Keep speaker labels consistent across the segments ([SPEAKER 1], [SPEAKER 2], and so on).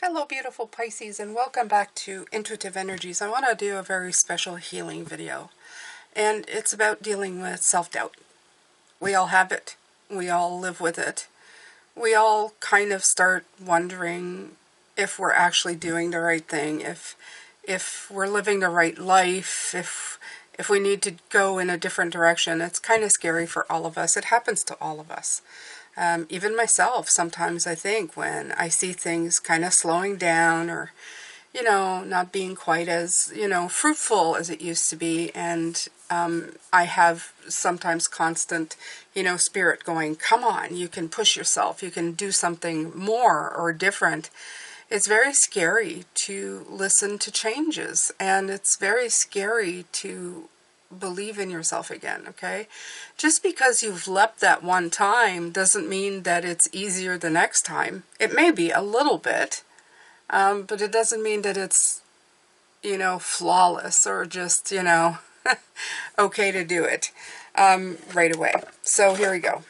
[SPEAKER 1] Hello beautiful Pisces, and welcome back to Intuitive Energies. I want to do a very special healing video, and it's about dealing with self-doubt. We all have it. We all live with it. We all kind of start wondering if we're actually doing the right thing, if we're living the right life, if we need to go in a different direction. It's kind of scary for all of us. It happens to all of us. Even myself, sometimes I think when I see things kind of slowing down or, not being quite as, fruitful as it used to be. And I have sometimes constant, spirit going, come on, you can push yourself. You can do something more or different. It's very scary to listen to changes, and it's very scary to believe in yourself again, okay? Just because you've leapt that one time doesn't mean that it's easier the next time. It may be a little bit, but it doesn't mean that it's, flawless or just, okay to do it right away. So here we go.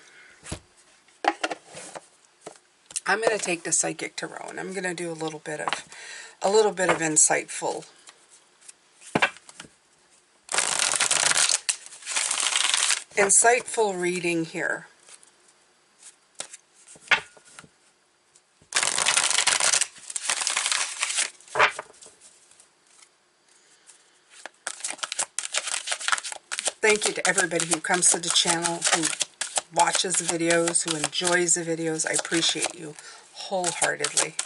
[SPEAKER 1] I'm going to take the Psychic Tarot, and I'm going to do a little bit of insightful reading here. Thank you to everybody who comes to the channel, who watches the videos, who enjoys the videos. I appreciate you wholeheartedly.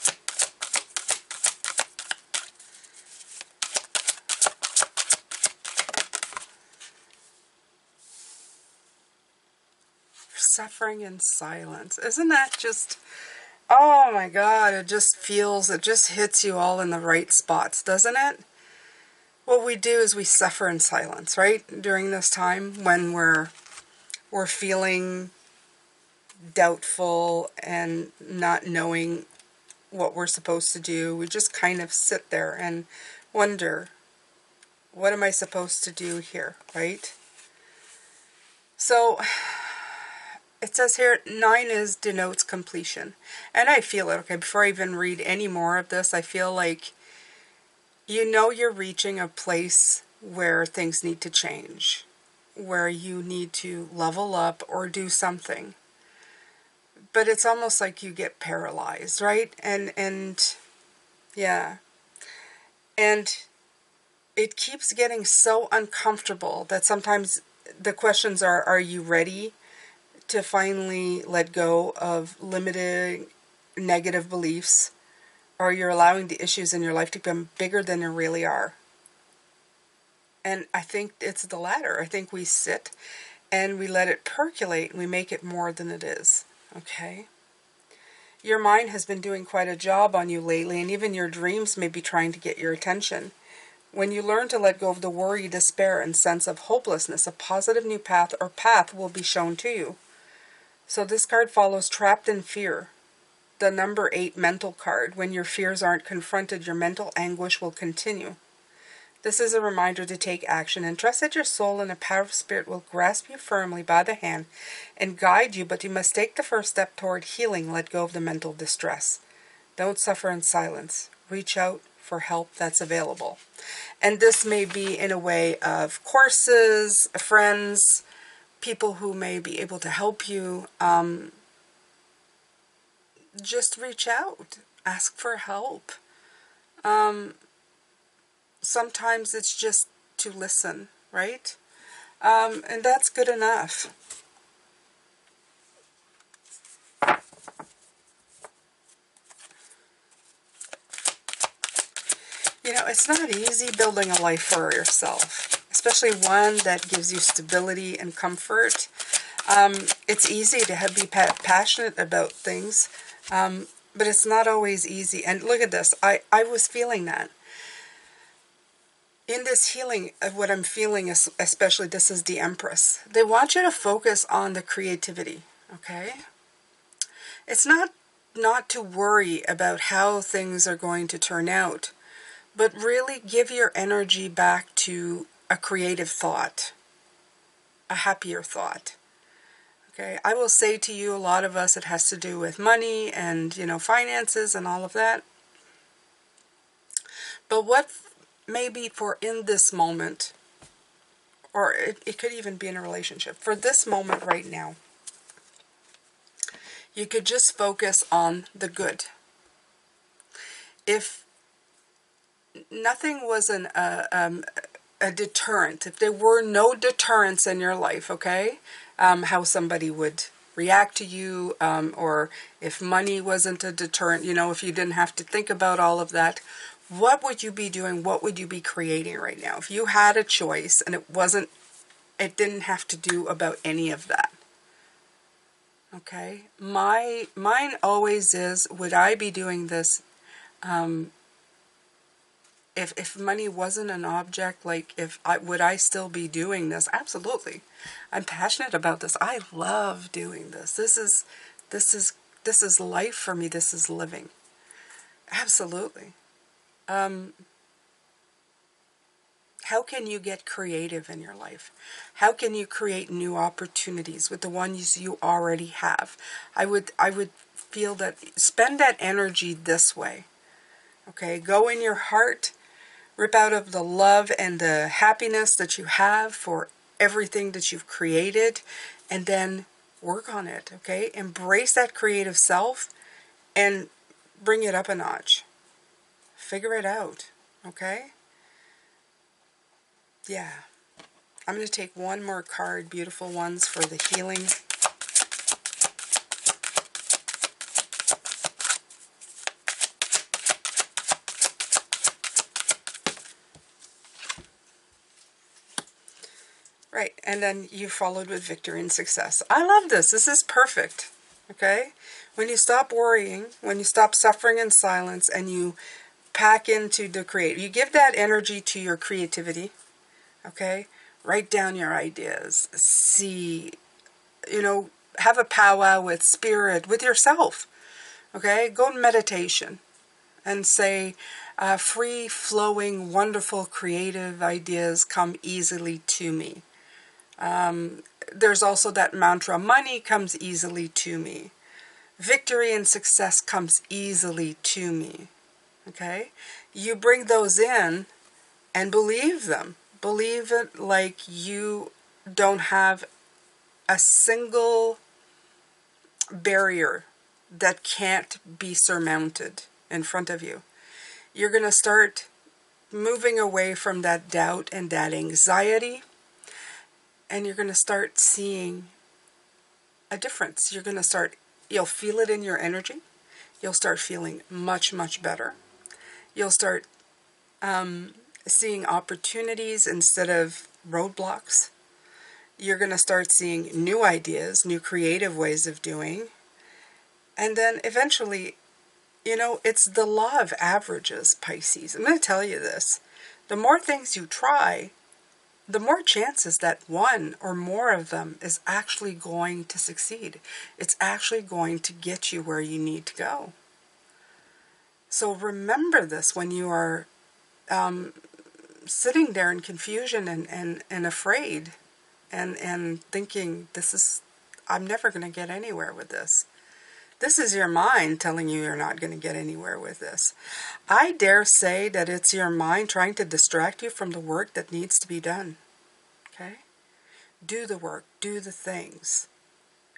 [SPEAKER 1] Suffering in silence. Isn't that just, oh my God, it just hits you all in the right spots, doesn't it? What we do is we suffer in silence, right? During this time when we're feeling doubtful and not knowing what we're supposed to do. We just kind of sit there and wonder, what am I supposed to do here, right? So it says here, 9 denotes completion. And I feel it, okay, before I even read any more of this, I feel like you're reaching a place where things need to change, where you need to level up or do something. But it's almost like you get paralyzed, right? And yeah. And it keeps getting so uncomfortable that sometimes the questions are you ready to finally let go of limited negative beliefs? Or you're allowing the issues in your life to become bigger than they really are? And I think it's the latter. I think we sit and we let it percolate and we make it more than it is. Okay? Your mind has been doing quite a job on you lately, and even your dreams may be trying to get your attention. When you learn to let go of the worry, despair, and sense of hopelessness, a positive new path will be shown to you. So this card follows trapped in fear. The number 8 mental card. When your fears aren't confronted, your mental anguish will continue. This is a reminder to take action and trust that your soul and the power of spirit will grasp you firmly by the hand and guide you, but you must take the first step toward healing. Let go of the mental distress. Don't suffer in silence. Reach out for help that's available. And this may be in a way of courses, friends, people who may be able to help you. Just reach out. Ask for help. Sometimes it's just to listen, right? And that's good enough. It's not easy building a life for yourself, especially one that gives you stability and comfort. It's easy to be passionate about things, but it's not always easy. And look at this. I was feeling that. In this healing, what I'm feeling is, especially this is the Empress. They want you to focus on the creativity, okay? It's not to worry about how things are going to turn out, but really give your energy back to a creative thought, a happier thought. Okay, I will say to you, a lot of us, it has to do with money and, finances and all of that. But what maybe for in this moment, or it could even be in a relationship, for this moment right now, you could just focus on the good. If nothing was a deterrent, if there were no deterrents in your life, okay, how somebody would react to you, or if money wasn't a deterrent, you know, if you didn't have to think about all of that, what would you be doing? What would you be creating right now? If you had a choice and it didn't have to do about any of that. Okay, mine always is, would I be doing this if money wasn't an object? Like, would I still be doing this? Absolutely. I'm passionate about this. I love doing this. This is life for me. This is living. Absolutely. How can you get creative in your life? How can you create new opportunities with the ones you already have? I would feel that, spend that energy this way. Okay, go in your heart, rip out of the love and the happiness that you have for everything that you've created, and then work on it, okay? Embrace that creative self and bring it up a notch. Figure it out, okay? Yeah. I'm going to take one more card, beautiful ones, for the healing. Right, and then you followed with victory and success. I love this. This is perfect, okay? When you stop worrying, when you stop suffering in silence, and you pack into the create, you give that energy to your creativity, okay? Write down your ideas. See, you know, have a powwow with spirit, with yourself, okay? Go in meditation and say, free-flowing, wonderful, creative ideas come easily to me. There's also that mantra, money comes easily to me. Victory and success comes easily to me. Okay? You bring those in and believe them. Believe it like you don't have a single barrier that can't be surmounted in front of you. You're going to start moving away from that doubt and that anxiety, and you're going to start seeing a difference. You'll feel it in your energy. You'll start feeling much, much better. You'll start seeing opportunities instead of roadblocks. You're going to start seeing new ideas, new creative ways of doing. And then eventually, you know, it's the law of averages, Pisces. I'm going to tell you this. The more things you try, the more chances that one or more of them is actually going to succeed. It's actually going to get you where you need to go. So remember this when you are sitting there in confusion and afraid and thinking, I'm never going to get anywhere with this. This is your mind telling you you're not going to get anywhere with this. I dare say that it's your mind trying to distract you from the work that needs to be done. Okay? Do the work. Do the things.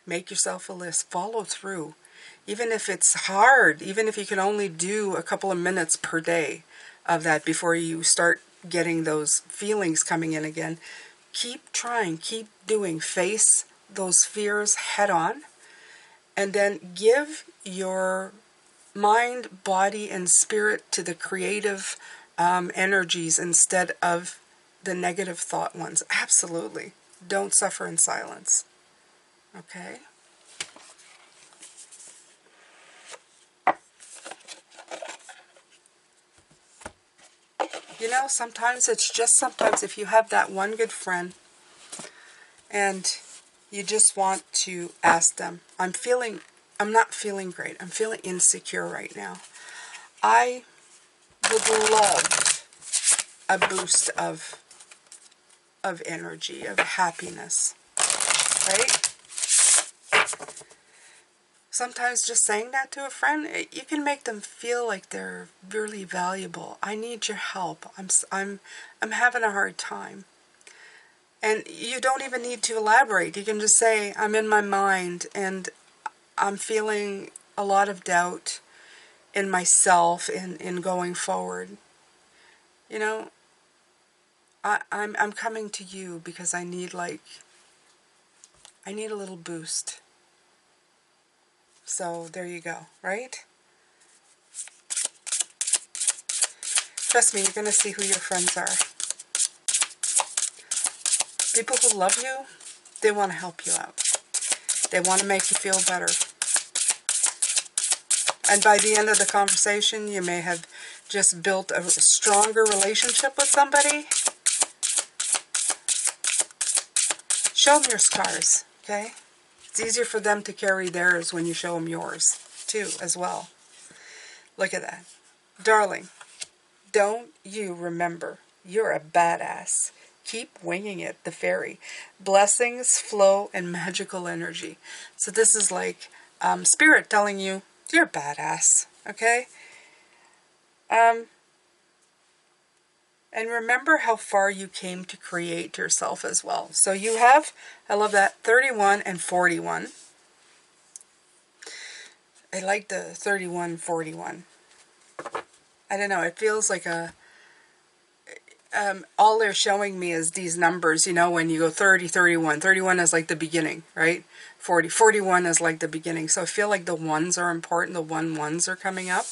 [SPEAKER 1] Make yourself a list. Follow through. Even if it's hard, even if you can only do a couple of minutes per day of that before you start getting those feelings coming in again, keep trying, keep doing. Face those fears head on. And then give your mind, body, and spirit to the creative energies instead of the negative thought ones. Absolutely. Don't suffer in silence. Okay? You know, sometimes if you have that one good friend and you just want to ask them, I'm not feeling great. I'm feeling insecure right now. I would love a boost of energy, of happiness, right? Sometimes just saying that to a friend, you can make them feel like they're really valuable. I need your help. I'm having a hard time. And you don't even need to elaborate. You can just say, I'm in my mind and I'm feeling a lot of doubt in myself in going forward. You know, I'm coming to you because I need a little boost. So there you go, right? Trust me, you're going to see who your friends are. People who love you, they want to help you out. They want to make you feel better. And by the end of the conversation, you may have just built a stronger relationship with somebody. Show them your scars, okay? It's easier for them to carry theirs when you show them yours, too, as well. Look at that. Darling, don't you remember, you're a badass. Keep winging it, the fairy. Blessings, flow, and magical energy. So this is like Spirit telling you, you're a badass, okay? And remember how far you came to create yourself as well. So you have, I love that, 31 and 41. I like the 31, 41. I don't know, it feels like all they're showing me is these numbers, you know, when you go 30, 31. 31 is like the beginning, right? 40, 41 is like the beginning. So I feel like the ones are important. The ones are coming up.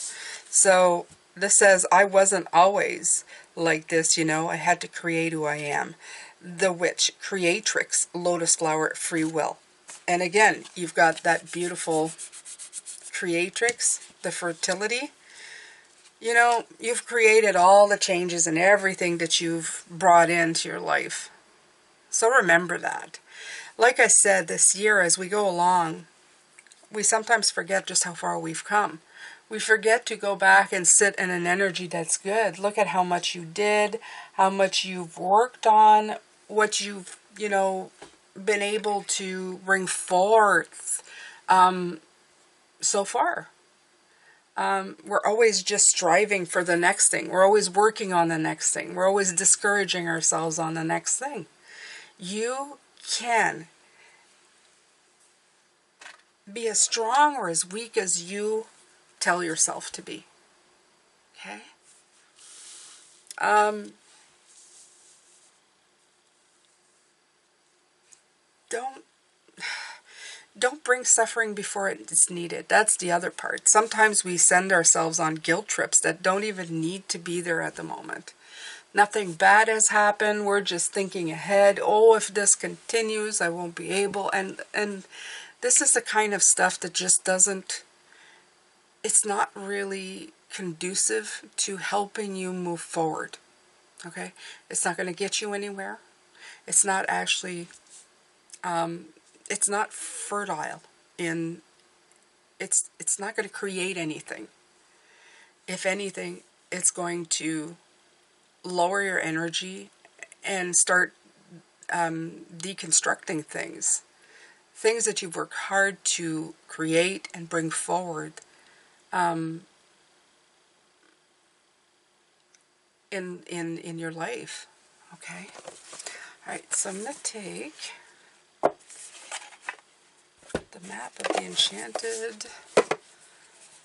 [SPEAKER 1] So this says, I wasn't always like this, you know. I had to create who I am. The witch, creatrix, lotus flower, free will. And again, you've got that beautiful creatrix, the fertility. You know, you've created all the changes and everything that you've brought into your life. So remember that. Like I said, this year as we go along, we sometimes forget just how far we've come. We forget to go back and sit in an energy that's good. Look at how much you did, how much you've worked on, what you've, you know, been able to bring forth so far. We're always just striving for the next thing. We're always working on the next thing. We're always discouraging ourselves on the next thing. You can be as strong or as weak as you tell yourself to be. Okay? Don't bring suffering before it is needed. That's the other part. Sometimes we send ourselves on guilt trips that don't even need to be there at the moment. Nothing bad has happened. We're just thinking ahead. Oh, if this continues, I won't be able. And this is the kind of stuff that just doesn't, it's not really conducive to helping you move forward. Okay? It's not going to get you anywhere. It's not actually, it's not fertile in, it's not going to create anything. If anything, it's going to lower your energy and start deconstructing things that you've worked hard to create and bring forward in your life. Okay. All right. So I'm going to take the map of the Enchanted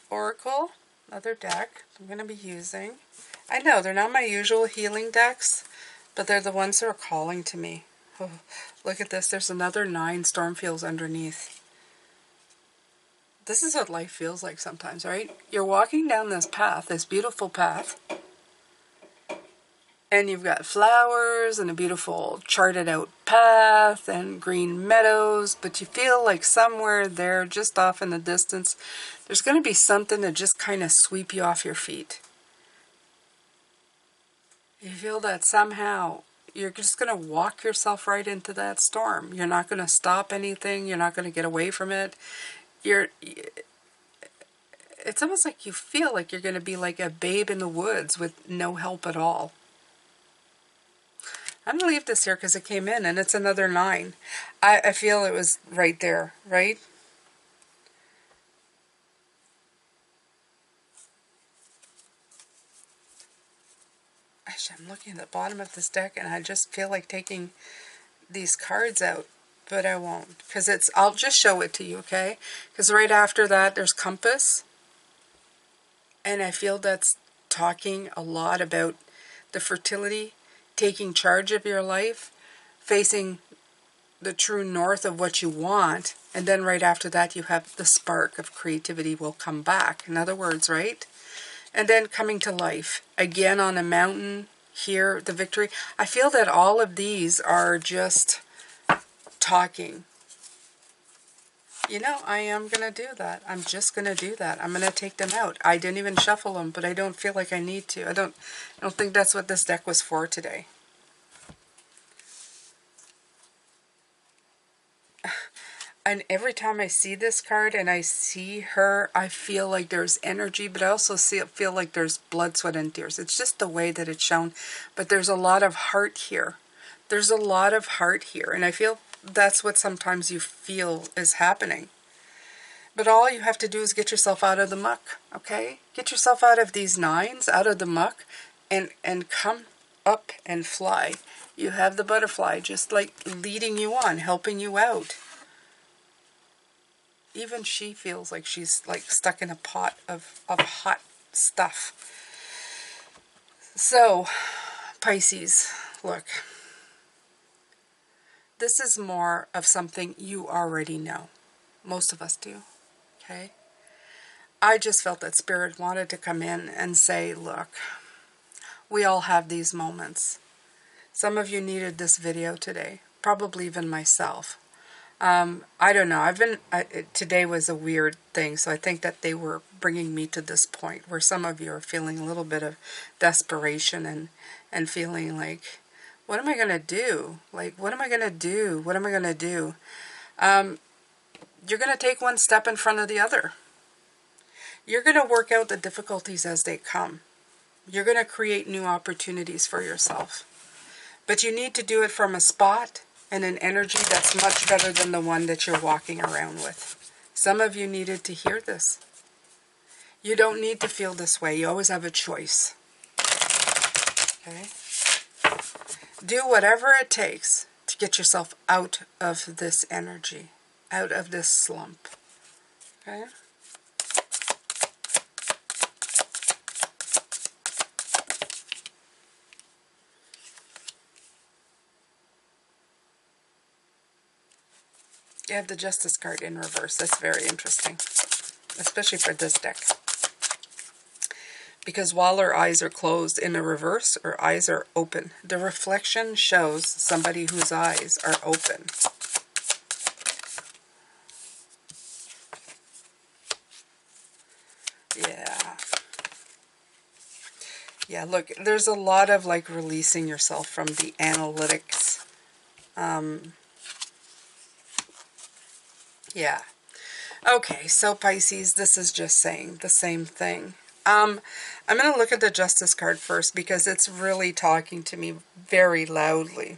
[SPEAKER 1] Oracle, another deck I'm going to be using. I know they're not my usual healing decks, but they're the ones that are calling to me. Oh, look at this. There's another 9 Stormfields underneath. This is what life feels like sometimes, right? You're walking down this path, this beautiful path, and you've got flowers and a beautiful charted out path and green meadows, but you feel like somewhere there, just off in the distance, there's going to be something to just kind of sweep you off your feet. You feel that somehow you're just going to walk yourself right into that storm. You're not going to stop anything. You're not going to get away from it. It's almost like you feel like you're going to be like a babe in the woods with no help at all. I'm going to leave this here because it came in and it's another 9. I feel it was right there, right? Gosh, I'm looking at the bottom of this deck and I just feel like taking these cards out, but I won't, because I'll just show it to you, okay? Because right after that there's compass, and I feel that's talking a lot about the fertility, taking charge of your life, facing the true north of what you want, and then right after that you have the spark of creativity will come back. In other words, right? And then coming to life. Again on a mountain here, the victory. I feel that all of these are just talking. You know, I am going to do that. I'm just going to do that. I'm going to take them out. I didn't even shuffle them, but I don't feel like I need to. I don't think that's what this deck was for today. And every time I see this card and I see her, I feel like there's energy, but I also feel like there's blood, sweat, and tears. It's just the way that it's shown. But there's a lot of heart here. There's a lot of heart here. And I feel that's what sometimes you feel is happening. But all you have to do is get yourself out of the muck, okay? Get yourself out of these nines, out of the muck, and come up and fly. You have the butterfly just like leading you on, helping you out. Even she feels like she's like stuck in a pot of hot stuff. So, Pisces, look. This is more of something you already know. Most of us do, okay? I just felt that Spirit wanted to come in and say, look, we all have these moments. Some of you needed this video today, probably even myself. I don't know. Today was a weird thing, so I think that they were bringing me to this point where some of you are feeling a little bit of desperation and feeling like, what am I going to do? Like, what am I going to do? What am I going to do? You're going to take one step in front of the other. You're going to work out the difficulties as they come. You're going to create new opportunities for yourself. But you need to do it from a spot and an energy that's much better than the one that you're walking around with. Some of you needed to hear this. You don't need to feel this way. You always have a choice. Okay? Do whatever it takes to get yourself out of this energy, out of this slump. Okay? You have the Justice card in reverse. That's very interesting, especially for this deck. Because while her eyes are closed in the reverse, her eyes are open. The reflection shows somebody whose eyes are open. Yeah. Yeah, look, there's a lot of like releasing yourself from the analytics. Yeah. Okay, so Pisces, this is just saying the same thing. I'm going to look at the Justice card first because it's really talking to me very loudly.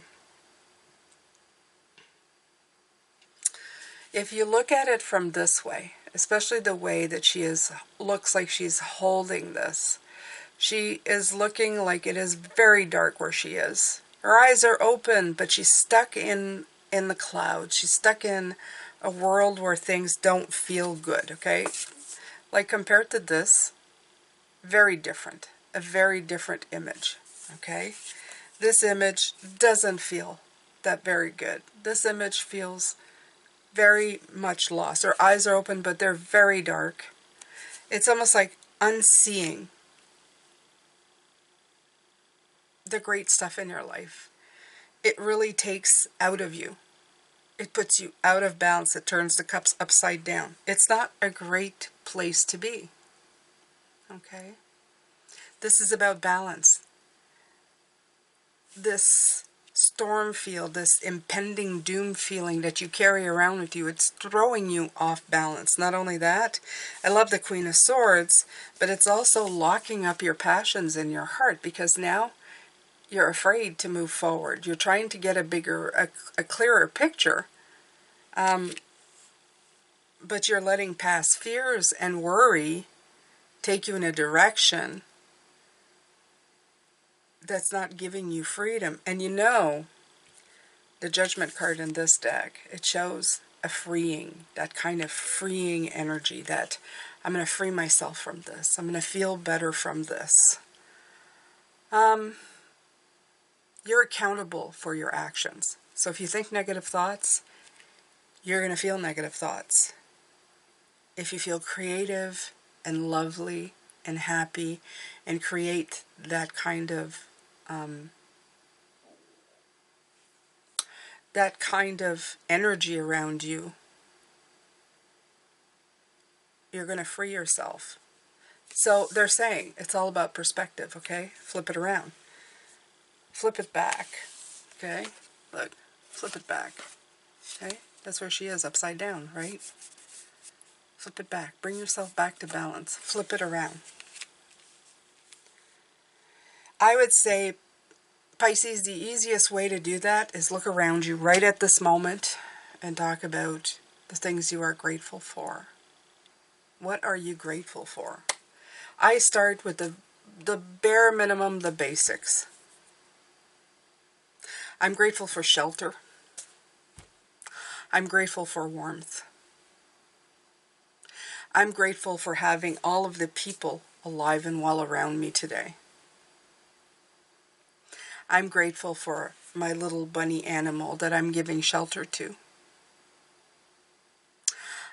[SPEAKER 1] If you look at it from this way, especially the way that looks like she's holding this, she is looking like it is very dark where she is. Her eyes are open, but she's stuck in the clouds. She's stuck in a world where things don't feel good, okay? Like compared to this, very different. A very different image, okay? This image doesn't feel that very good. This image feels very much lost. Her eyes are open, but they're very dark. It's almost like unseeing the great stuff in your life. It really takes out of you. It puts you out of balance. It turns the cups upside down. It's not a great place to be. Okay? This is about balance. This storm field, this impending doom feeling that you carry around with you, it's throwing you off balance. Not only that, I love the Queen of Swords, but it's also locking up your passions in your heart because now you're afraid to move forward. You're trying to get a clearer picture, but you're letting past fears and worry take you in a direction that's not giving you freedom. And you know, the Judgment card in this deck, it shows a freeing, that kind of freeing energy, that I'm going to free myself from this. I'm going to feel better from this. You're accountable for your actions. So if you think negative thoughts, you're going to feel negative thoughts. If you feel creative and lovely and happy and create that kind of energy around you, you're going to free yourself. So they're saying it's all about perspective, okay? Flip it around. Flip it back, okay? Look, flip it back, okay? That's where she is, upside down, right? Flip it back. Bring yourself back to balance. Flip it around. I would say, Pisces, the easiest way to do that is look around you right at this moment and talk about the things you are grateful for. What are you grateful for? I start with the bare minimum, the basics. I'm grateful for shelter. I'm grateful for warmth. I'm grateful for having all of the people alive and well around me today. I'm grateful for my little bunny animal that I'm giving shelter to.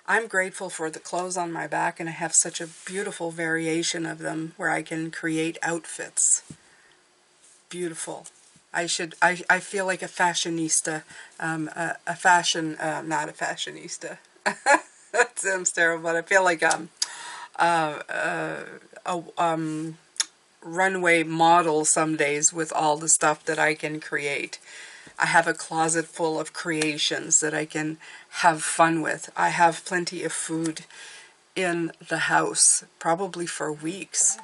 [SPEAKER 1] I'm grateful for the clothes on my back, and I have such a beautiful variation of them where I can create outfits. Beautiful. I feel like a fashionista, not a fashionista. That sounds terrible, but I feel like a runway model some days with all the stuff that I can create. I have a closet full of creations that I can have fun with. I have plenty of food in the house, probably for weeks.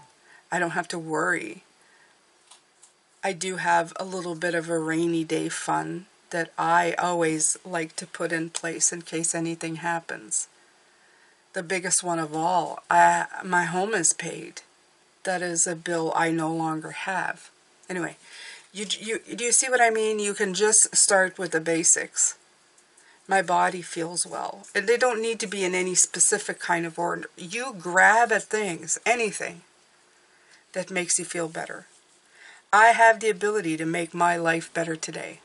[SPEAKER 1] I don't have to worry. I do have a little bit of a rainy day fun that I always like to put in place in case anything happens. The biggest one of all, my home is paid. That is a bill I no longer have. Anyway, do you see what I mean? You can just start with the basics. My body feels well. And they don't need to be in any specific kind of order. You grab at things, anything, that makes you feel better. I have the ability to make my life better today.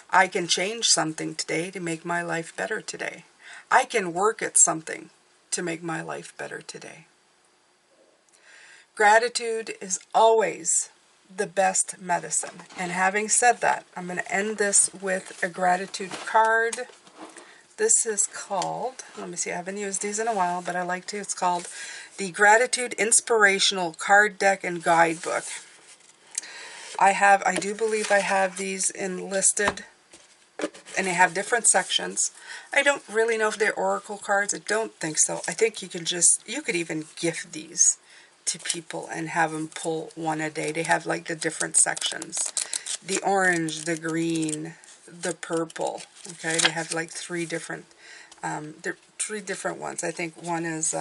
[SPEAKER 1] I can change something today to make my life better today. I can work at something to make my life better today. Gratitude is always the best medicine. And having said that, I'm going to end this with a gratitude card. This is called, let me see, I haven't used these in a while, but I like to. It's called the Gratitude Inspirational Card Deck and Guidebook. I do believe I have these enlisted, and they have different sections. I don't really know if they're oracle cards. I don't think so. I think you could even gift these to people and have them pull one a day. They have like the different sections. The orange, the green, the purple. Okay, they have like three different ones. I think one is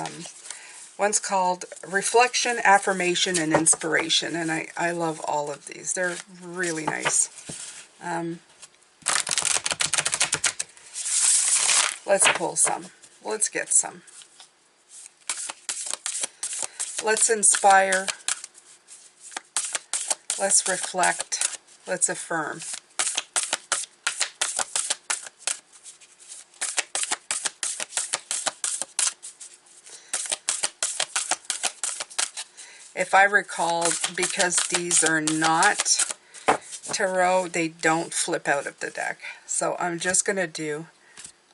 [SPEAKER 1] one's called Reflection, Affirmation, and Inspiration, and I love all of these. They're really nice. Let's pull some. Let's get some. Let's inspire. Let's reflect. Let's affirm. If I recall, because these are not tarot, they don't flip out of the deck. So I'm just going to do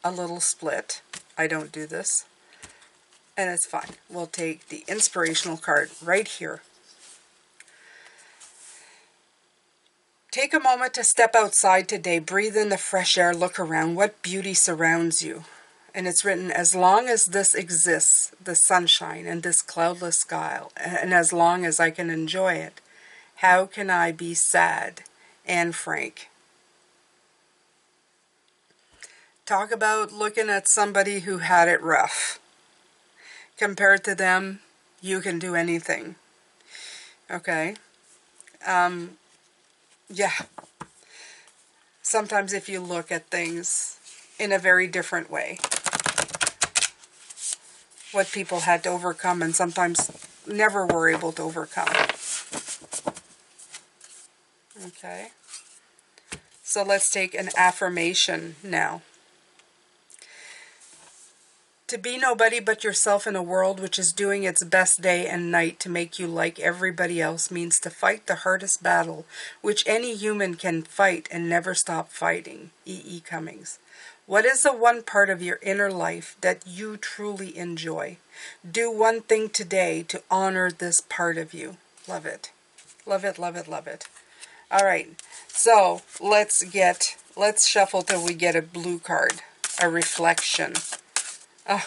[SPEAKER 1] a little split. I don't do this. And it's fine. We'll take the inspirational card right here. Take a moment to step outside today. Breathe in the fresh air. Look around. What beauty surrounds you? And it's written, as long as this exists, the sunshine and this cloudless sky, and as long as I can enjoy it, how can I be sad and frank? Talk about looking at somebody who had it rough. Compared to them, you can do anything. Okay? Yeah. Sometimes if you look at things in a very different way, what people had to overcome and sometimes never were able to overcome. Okay. So let's take an affirmation now. To be nobody but yourself in a world which is doing its best day and night to make you like everybody else means to fight the hardest battle which any human can fight and never stop fighting. E. Cummings. What is the one part of your inner life that you truly enjoy? Do one thing today to honor this part of you. Love it. Love it, love it, love it. All right. So let's shuffle till we get a blue card. A reflection. Oh,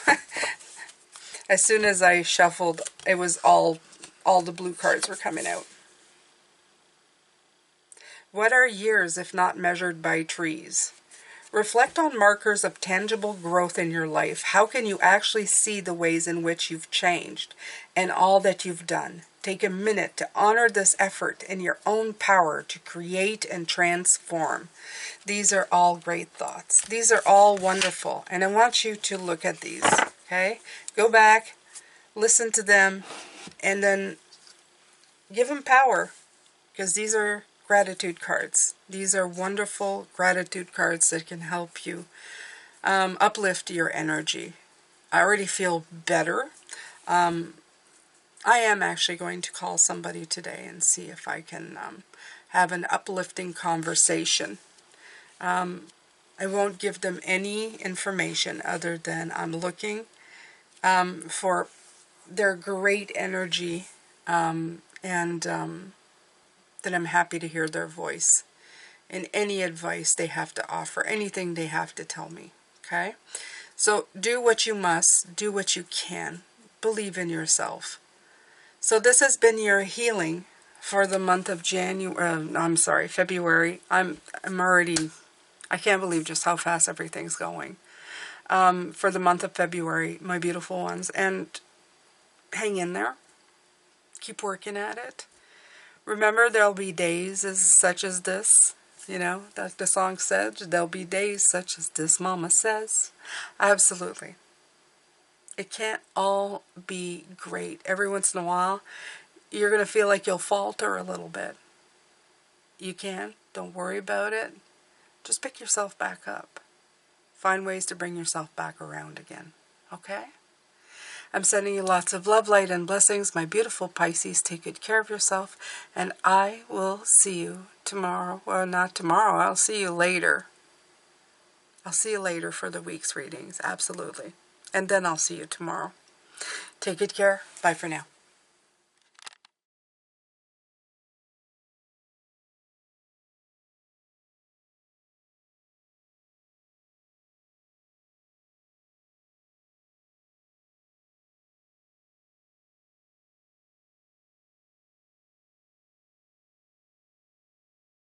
[SPEAKER 1] as soon as I shuffled, it was all the blue cards were coming out. What are years if not measured by trees? Reflect on markers of tangible growth in your life. How can you actually see the ways in which you've changed and all that you've done? Take a minute to honor this effort in your own power to create and transform. These are all great thoughts. These are all wonderful. And I want you to look at these, okay? Go back, listen to them, and then give them power, because these are gratitude cards. These are wonderful gratitude cards that can help you uplift your energy. I already feel better. I am actually going to call somebody today and see if I can have an uplifting conversation. I won't give them any information other than I'm looking for their great energy and that I'm happy to hear their voice and any advice they have to offer, anything they have to tell me, okay? So do what you must, do what you can, believe in yourself. So this has been your healing for the month of February. I'm already, I can't believe just how fast everything's going. For the month of February, my beautiful ones. And hang in there. Keep working at it. Remember, there'll be days such as this. You know, that the song said, there'll be days such as this, Mama says. Absolutely. It can't all be great. Every once in a while, you're going to feel like you'll falter a little bit. You can. Don't worry about it. Just pick yourself back up. Find ways to bring yourself back around again. Okay? I'm sending you lots of love, light, and blessings. My beautiful Pisces, take good care of yourself. And I will see you tomorrow. Well, not tomorrow. I'll see you later. I'll see you later for the week's readings. Absolutely. And then I'll see you tomorrow. Take good care. Bye for now.